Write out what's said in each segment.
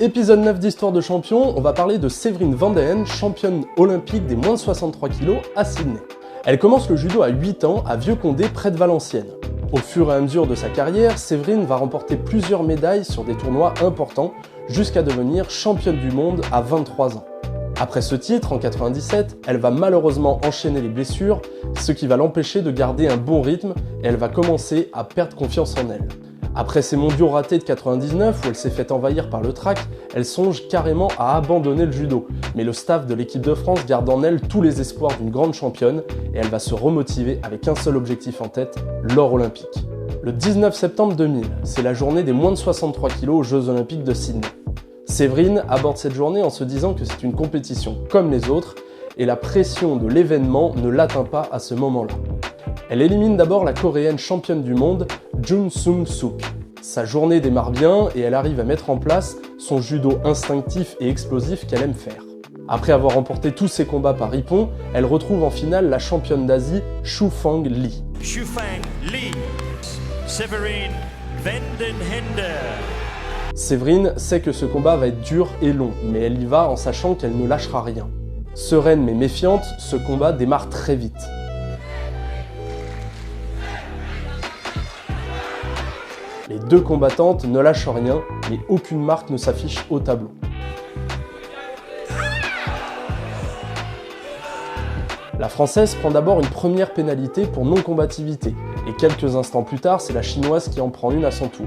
Épisode 9 d'Histoire de Champion, on va parler de Séverine Van de Ende, championne olympique des moins de 63 kg à Sydney. Elle commence le judo à 8 ans à Vieux-Condé près de Valenciennes. Au fur et à mesure de sa carrière, Séverine va remporter plusieurs médailles sur des tournois importants jusqu'à devenir championne du monde à 23 ans. Après ce titre, en 97, elle va malheureusement enchaîner les blessures, ce qui va l'empêcher de garder un bon rythme et elle va commencer à perdre confiance en elle. Après ses mondiaux ratés de 99 où elle s'est fait envahir par le trac, elle songe carrément à abandonner le judo. Mais le staff de l'équipe de France garde en elle tous les espoirs d'une grande championne et elle va se remotiver avec un seul objectif en tête, l'or olympique. Le 19 septembre 2000, c'est la journée des moins de 63 kg aux Jeux olympiques de Sydney. Séverine aborde cette journée en se disant que c'est une compétition comme les autres et la pression de l'événement ne l'atteint pas à ce moment-là. Elle élimine d'abord la coréenne championne du monde, Jun Sung-suk. Sa journée démarre bien et elle arrive à mettre en place son judo instinctif et explosif qu'elle aime faire. Après avoir remporté tous ses combats par ippon, elle retrouve en finale la championne d'Asie, Shufang Lee. Shufang Lee, Séverine Van de Ende. Séverine sait que ce combat va être dur et long, mais elle y va en sachant qu'elle ne lâchera rien. Sereine mais méfiante, ce combat démarre très vite. Les deux combattantes ne lâchent rien, mais aucune marque ne s'affiche au tableau. La Française prend d'abord une première pénalité pour non-combativité, et quelques instants plus tard, c'est la Chinoise qui en prend une à son tour.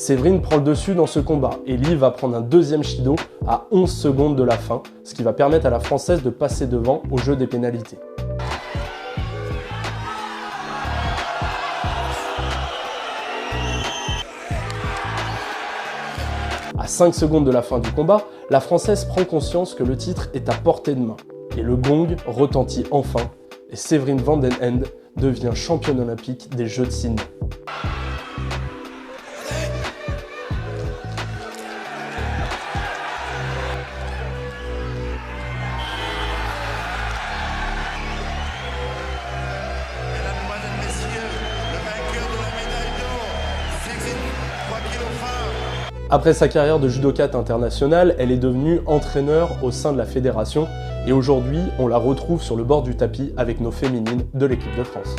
Séverine prend le dessus dans ce combat et Lee va prendre un deuxième shido à 11 secondes de la fin, ce qui va permettre à la Française de passer devant au jeu des pénalités. À 5 secondes de la fin du combat, la Française prend conscience que le titre est à portée de main. Et le gong retentit enfin, et Séverine Van de Ende devient championne olympique des Jeux de Sydney. Après sa carrière de judokate internationale, elle est devenue entraîneur au sein de la fédération et aujourd'hui, on la retrouve sur le bord du tapis avec nos féminines de l'équipe de France.